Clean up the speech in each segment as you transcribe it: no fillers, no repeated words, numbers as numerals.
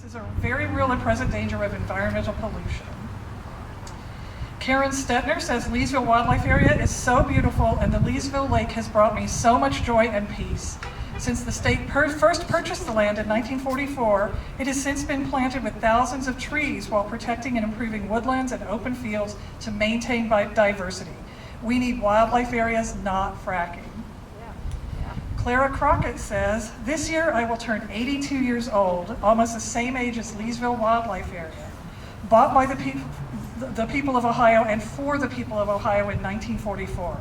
faces a very real and present danger of environmental pollution. Karen Stetner says, Leesville Wildlife Area is so beautiful and the Leesville Lake has brought me so much joy and peace. Since the state first purchased the land in 1944, it has since been planted with thousands of trees while protecting and improving woodlands and open fields to maintain diversity. We need wildlife areas, not fracking. Clara Crockett says, this year I will turn 82 years old, almost the same age as Leesville Wildlife Area, bought by the people of Ohio and for the people of Ohio in 1944.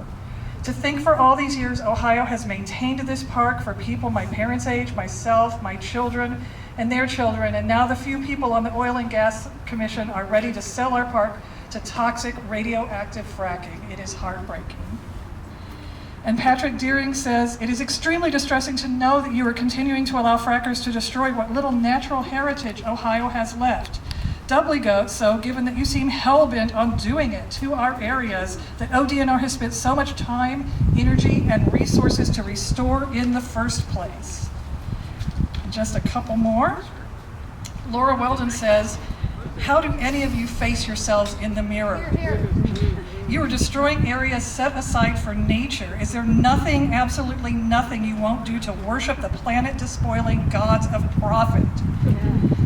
To think for all these years, Ohio has maintained this park for people my parents' age, myself, my children, and their children, and now the few people on the Oil and Gas Commission are ready to sell our park to toxic radioactive fracking. It is heartbreaking. And Patrick Deering says, it is extremely distressing to know that you are continuing to allow frackers to destroy what little natural heritage Ohio has left. Doubly so, given that you seem hell-bent on doing it to our areas that ODNR has spent so much time, energy, and resources to restore in the first place. And just a couple more. Laura Weldon says, how do any of you face yourselves in the mirror? You are destroying areas set aside for nature. Is there nothing, absolutely nothing you won't do to worship the planet-despoiling gods of profit?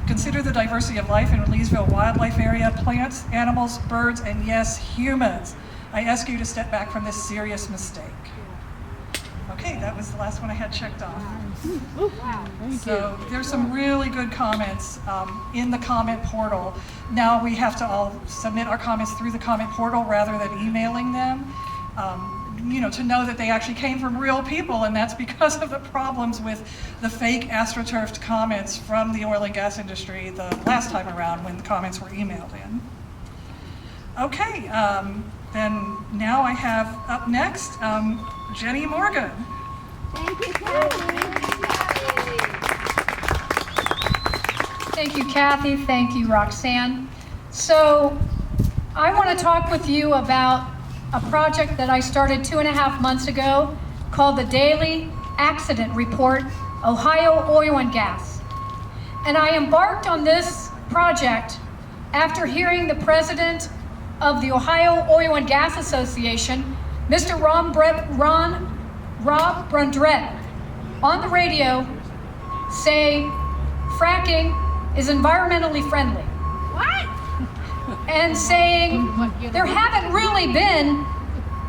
Consider the diversity of life in Leesville Wildlife Area, plants, animals, birds, and yes, humans. I ask you to step back from this serious mistake. Okay, that was the last one I had checked off. Wow. So there's some really good comments in the comment portal. Now we have to all submit our comments through the comment portal rather than emailing them. To know that they actually came from real people, and that's because of the problems with the fake astroturfed comments from the oil and gas industry the last time around when the comments were emailed in. Okay, then now I have up next Jenny Morgan. Thank you, Kathy. Thank you, Kathy. Thank you, Roxanne. So I want to talk with you about a project that I started 2.5 months ago called the Daily Accident Report, Ohio Oil and Gas. And I embarked on this project after hearing the president of the Ohio Oil and Gas Association, Mr. Rob Brundrett, on the radio say fracking is environmentally friendly. And saying there haven't really been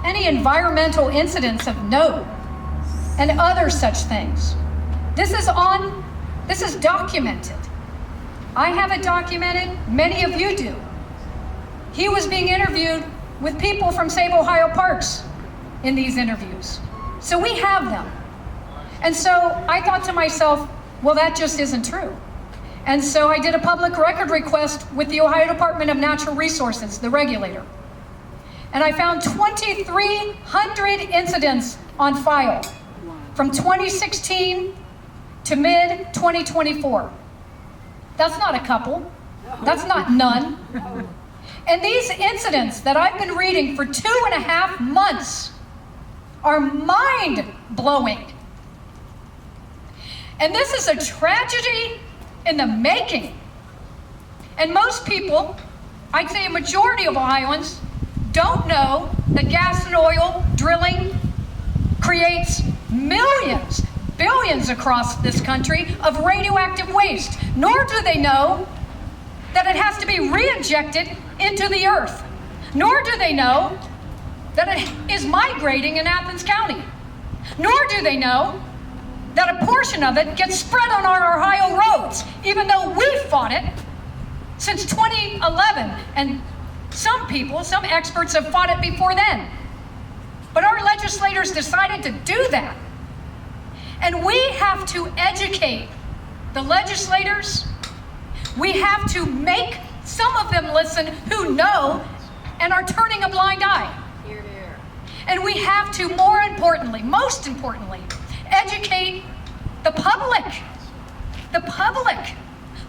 any environmental incidents of note and other such things. This is documented. I have it documented, many of you do. He was being interviewed with people from Save Ohio Parks in these interviews. So we have them. And so I thought to myself, well, that just isn't true. And so I did a public record request with the Ohio Department of Natural Resources, the regulator. And I found 2,300 incidents on file from 2016 to mid-2024. That's not a couple. That's not none. And these incidents that I've been reading for 2.5 months are mind-blowing. And this is a tragedy in the making. And most people, I'd say a majority of Ohioans, don't know that gas and oil drilling creates millions, billions across this country of radioactive waste, nor do they know that it has to be re-injected into the earth, nor do they know that it is migrating in Athens County, nor do they know that a portion of it gets spread on our Ohio roads, even though we fought it since 2011, and some people, some experts have fought it before then. But our legislators decided to do that. And we have to educate the legislators. We have to make some of them listen who know and are turning a blind eye. Hear, hear. And we have to, more importantly, most importantly, educate the public,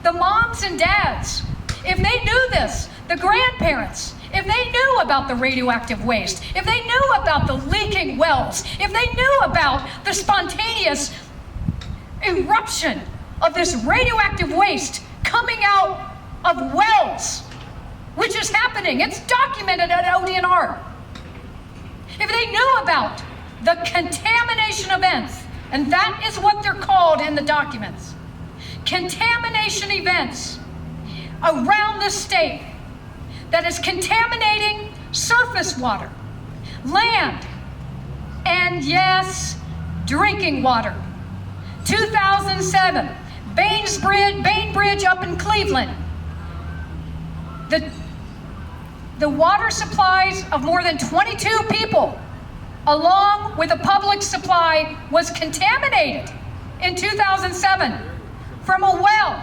the moms and dads. If they knew this, the grandparents, if they knew about the radioactive waste, if they knew about the leaking wells, if they knew about the spontaneous eruption of this radioactive waste coming out of wells, which is happening. It's documented at ODNR. If they knew about the contamination events, and that is what they're called in the documents, contamination events around the state that is contaminating surface water, land, and yes, drinking water. 2007, Bainbridge up in Cleveland. The water supplies of more than 22 people, along with a public supply, was contaminated in 2007 from a well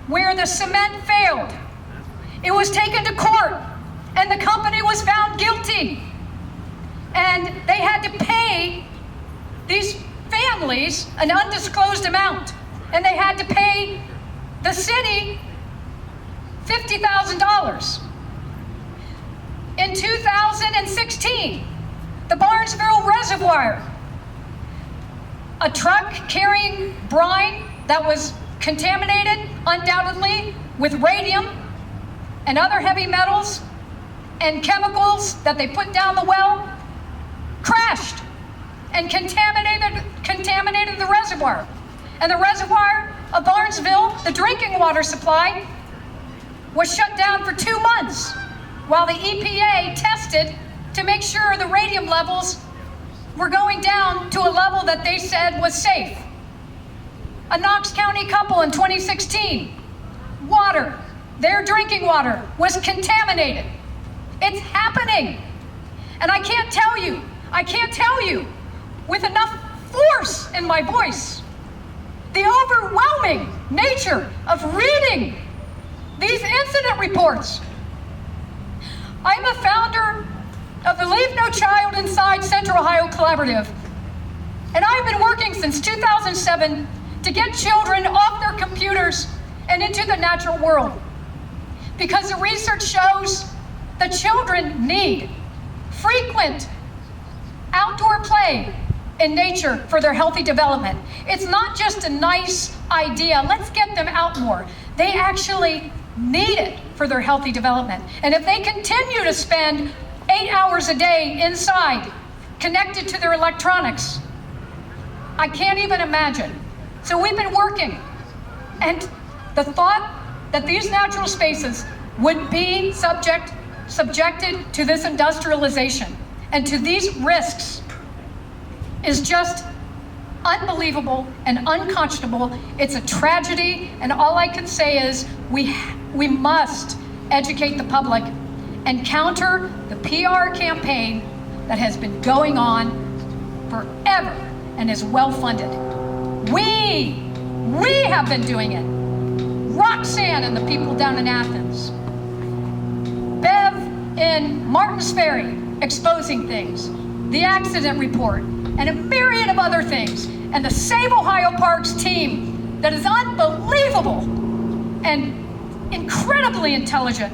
where the cement failed. It was taken to court, and the company was found guilty. And they had to pay these families an undisclosed amount, and they had to pay the city $50,000. In 2016, the Barnesville Reservoir, a truck carrying brine that was contaminated, undoubtedly, with radium and other heavy metals and chemicals that they put down the well, crashed and contaminated the reservoir. And the reservoir of Barnesville, the drinking water supply, was shut down for 2 months while the EPA tested to make sure the radium levels were going down to a level that they said was safe. A Knox County couple in 2016, water, their drinking water, was contaminated. It's happening. And I can't tell you with enough force in my voice the overwhelming nature of reading these incident reports. I'm a founder of the Leave No Child Inside Central Ohio Collaborative, and I've been working since 2007 to get children off their computers and into the natural world, because the research shows that children need frequent outdoor play in nature for their healthy development. It's not just a nice idea, let's get them out more. They actually need it for their healthy development. And if they continue to spend 8 hours a day inside, connected to their electronics, I can't even imagine. So we've been working, and the thought that these natural spaces would be subjected to this industrialization and to these risks is just unbelievable and unconscionable. It's a tragedy, and all I can say is we must educate the public and counter the PR campaign that has been going on forever and is well funded. We have been doing it. Roxanne and the people down in Athens. Bev in Martins Ferry exposing things. The accident report and a myriad of other things. And the Save Ohio Parks team that is unbelievable and incredibly intelligent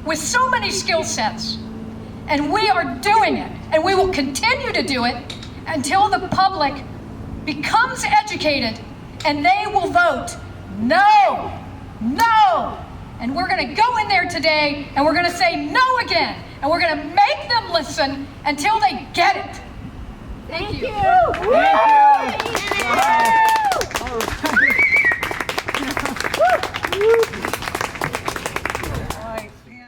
with so many skill sets. And we are doing it, and we will continue to do it until the public becomes educated and they will vote no, no. And we're going to go in there today and we're going to say no again, and we're going to make them listen until they get it. Thank you. Thank you.